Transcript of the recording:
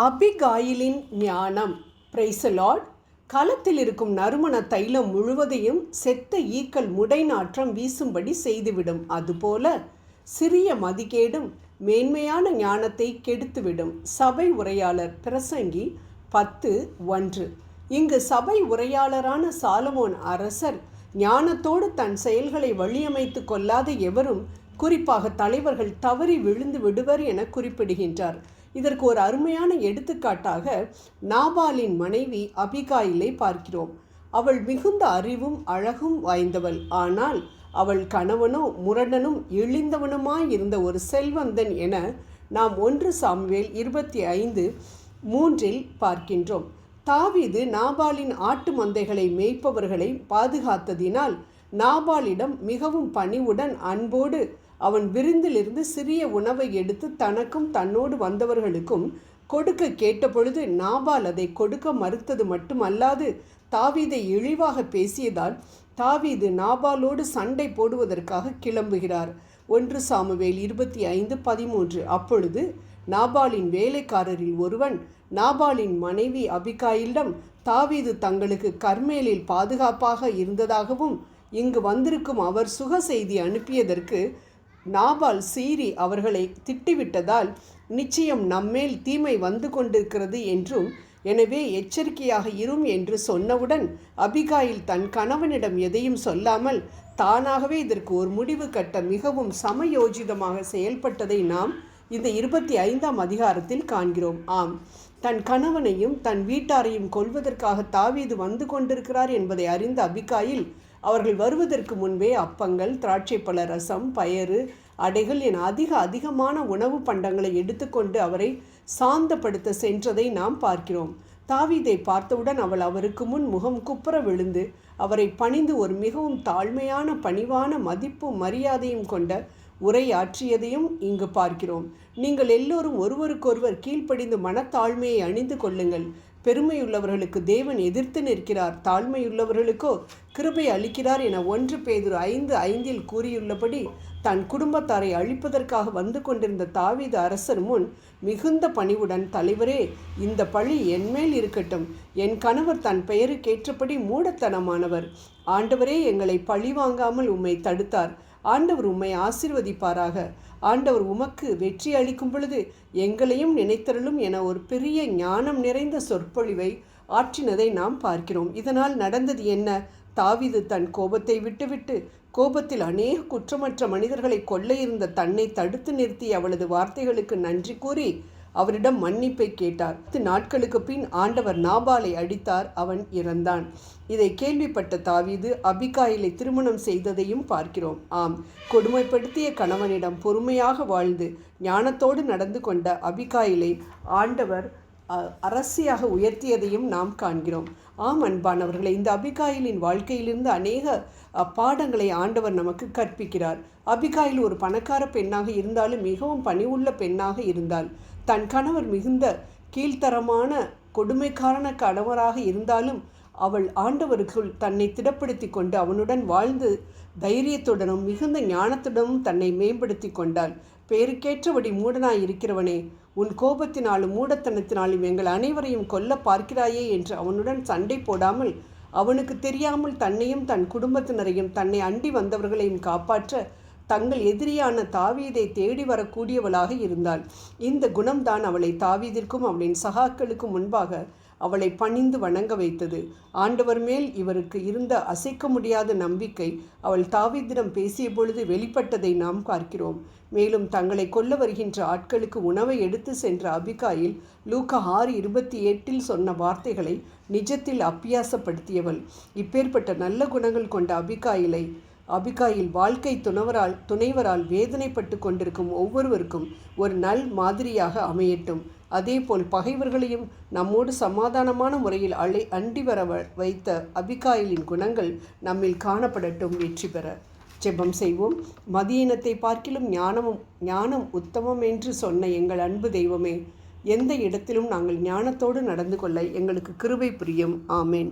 அபிகாயிலின் ஞானம். Praise the Lord. களத்தில் இருக்கும் நறுமண தைலம் முழுவதையும் செத்த ஈக்கள் முடைநாற்றம் வீசும்படி செய்துவிடும். அதுபோல சிறிய மதிகேடும் மேன்மையான ஞானத்தை கெடுத்துவிடும். சபை உரையாளர் பிரசங்கி 10:1. இங்கு சபை உரையாளரான சாலமோன் அரசர் ஞானத்தோடு தன் செயல்களை வழியமைத்து கொள்ளாத எவரும், குறிப்பாக தலைவர்கள், தவறி விழுந்து விடுவர் என குறிப்பிடுகின்றார். இதற்கு ஒரு அருமையான எடுத்துக்காட்டாக நாபாலின் மனைவி அபிகாயிலை பார்க்கிறோம். அவள் மிகுந்த அறிவும் அழகும் வாய்ந்தவள். ஆனால் அவள் கணவனோ முரடனும் இழிந்தவனுமாயிருந்த ஒரு செல்வந்தன் என நாம் 1 சாமுவேல் 25:3 பார்க்கின்றோம். தாவீது நாபாலின் ஆட்டு மந்தைகளை மேய்ப்பவர்களை பாதுகாத்ததினால் நாபாலிடம் மிகவும் பணிவுடன் அன்போடு அவன் விருந்திலிருந்து சிறிய உணவை எடுத்து தனக்கும் தன்னோடு வந்தவர்களுக்கும் கொடுக்க கேட்டபொழுது நாபால் அதை கொடுக்க மறுத்தது மட்டுமல்லாது தாவீதை இழிவாக பேசியதால் தாவீது நாபாலோடு சண்டை போடுவதற்காக கிளம்புகிறார். 1 சாமுவேல் 25:13. அப்பொழுது நாபாலின் வேலைக்காரரில் ஒருவன் நாபாலின் மனைவி அபிகாயிலிடம், தாவீது தங்களுக்கு கர்மேலில் பாதுகாப்பாக இருந்ததாகவும் இங்கு வந்திருக்கும் அவர் சுக செய்தி அனுப்பியதற்கு நாபால் சீறி அவர்களை திட்டிவிட்டதால் நிச்சயம் நம்மேல் தீமை வந்து கொண்டிருக்கிறது என்றும், எனவே எச்சரிக்கையாக இரும் என்று சொன்னவுடன் அபிகாயில் தன் கணவனிடம் எதையும் சொல்லாமல் தானாகவே இதற்கு ஒரு முடிவு கட்ட மிகவும் சமயோஜிதமாக செயல்பட்டதை நாம் இந்த 25ஆம் அதிகாரத்தில் காண்கிறோம். ஆம், தன் கணவனையும் தன் வீட்டாரையும் கொல்வதற்காக தாவீது வந்து கொண்டிருக்கிறார் என்பதை அறிந்த அபிகாயில் அவர்கள் வருவதற்கு முன்பே அப்பங்கள், திராட்சைப்பழ ரசம், பயறு, அடைகள் என அதிகமான உணவு பண்டங்களை எடுத்துக்கொண்டு அவரை சாந்தப்படுத்த சென்றதை நாம் பார்க்கிறோம். தாவீதை பார்த்தவுடன் அவள் அவருக்கு முன் முகம் குப்புற விழுந்து அவரை பணிந்து ஒரு மிகவும் தாழ்மையான பணிவான மதிப்பும் மரியாதையும் கொண்ட உரையாற்றியதையும் இங்கு பார்க்கிறோம். நீங்கள் எல்லோரும் ஒருவருக்கொருவர் கீழ்ப்படிந்து மனத்தாழ்மையை அணிந்து கொள்ளுங்கள். பெருமையுள்ளவர்களுக்கு தேவன் எதிர்த்து நிற்கிறார், தாழ்மையுள்ளவர்களுக்கோ கிருபை அளிக்கிறார் என 1 பேதுரு 5:5 கூறியுள்ளபடி தன் குடும்பத்தாரை அழிப்பதற்காக வந்து கொண்டிருந்த தாவீது அரசர் முன் மிகுந்த பணிவுடன், தலைவரே, இந்த பழி என்மேல் இருக்கட்டும். என் கணவர் தன் பெயருக்கேற்றபடி மூடத்தனமானவர். ஆண்டவரே, எங்களை பழி வாங்காமல் உம்மை தடுத்தார். ஆண்டவர் உம்மை ஆசீர்வதிப்பாராக. ஆண்டவர் உமக்கு வெற்றி அளிக்கும் பொழுது எங்களையும் நினைத்தருளும் என ஒரு பெரிய ஞானம் நிறைந்த சொற்பொழிவை ஆற்றினதை நாம் பார்க்கிறோம். இதனால் நடந்தது என்ன? தாவீது தன் கோபத்தை விட்டுவிட்டு கோபத்தில் அநேக குற்றமற்ற மனிதர்களை கொல்ல இருந்த தன்னை தடுத்து நிறுத்தி அவளது வார்த்தைகளுக்கு நன்றி கூறி அவரிடம் மன்னிப்பை கேட்டார். 10 நாட்களுக்கு பின் ஆண்டவர் நாபாலை அடித்தார், அவன் இறந்தான். இதை கேள்விப்பட்ட தாவீது அபிகாயிலை திருமணம் செய்ததையும் பார்க்கிறோம். ஆம், கொடுமைப்படுத்திய கணவனிடம் பொறுமையாக வாழ்ந்து ஞானத்தோடு நடந்து கொண்ட அபிகாயிலை ஆண்டவர் அரசியாக உயர்த்தியதையும் நாம் காண்கிறோம். ஆம் அன்பானவர்களை, இந்த அபிகாயிலின் வாழ்க்கையிலிருந்து அநேக பாடங்களை ஆண்டவர் நமக்கு கற்பிக்கிறார். அபிகாயில் ஒரு பணக்கார பெண்ணாக இருந்தாலும் மிகவும் பணிவுள்ள பெண்ணாக இருந்தாள். தன் கணவர் மிகுந்த கீழ்த்தரமான கொடுமைக்காரன கணவராக இருந்தாலும் அவள் ஆண்டவருக்குள் தன்னை திடப்படுத்தி கொண்டு அவனுடன் வாழ்ந்து தைரியத்துடனும் மிகுந்த ஞானத்துடனும் தன்னை மேம்படுத்தி கொண்டாள். பெயருக்கேற்றபடி மூடனாய் இருக்கிறவனே, உன் கோபத்தினாலும் மூடத்தனத்தினாலும் எங்கள் அனைவரையும் கொல்ல பார்க்கிறாயே என்று அவனுடன் சண்டை போடாமல், அவனுக்கு தெரியாமல் தன்னையும் தன் குடும்பத்தினரையும் தன்னை அண்டி வந்தவர்களையும் காப்பாற்ற தங்கள் எதிரியான தாவீதை தேடி வரக்கூடியவளாக இருந்தாள். இந்த குணம்தான் அவளை தாவீதிற்கும் அவளின் சகாக்களுக்கும் முன்பாக அவளை பணிந்து வணங்க வைத்தது. ஆண்டவர் மேல் இவருக்கு இருந்த அசைக்க முடியாத நம்பிக்கை அவள் தாவீதிடம் பேசிய பொழுது வெளிப்பட்டதை நாம் பார்க்கிறோம். மேலும் தங்களை கொல்ல வருகின்ற ஆட்களுக்கு உணவை எடுத்து சென்ற அபிகாயில் லூக்கா 6:28 சொன்ன வார்த்தைகளை நிஜத்தில் அப்பியாசப்படுத்தியவள். இப்பேற்பட்ட நல்ல குணங்கள் கொண்ட அபிகாயில் வாழ்க்கை துணைவரால் வேதனைப்பட்டு கொண்டிருக்கும் ஒவ்வொருவருக்கும் ஒரு நல் மாதிரியாக அமையட்டும். அதேபோல் பகைவர்களையும் நம்மோடு சமாதானமான முறையில் அண்டி வர வைத்த அபிகாயிலின் குணங்கள் நம்மில் காணப்படட்டும். வெற்றி பெற ஜெபம் செய்வோம். மதியினத்தை பார்க்கிலும் ஞானம் உத்தமம் என்று சொன்ன எங்கள் அன்பு தெய்வமே, எந்த இடத்திலும் நாங்கள் ஞானத்தோடு நடந்து கொள்ள எங்களுக்கு கிருபை புரியும். ஆமேன்.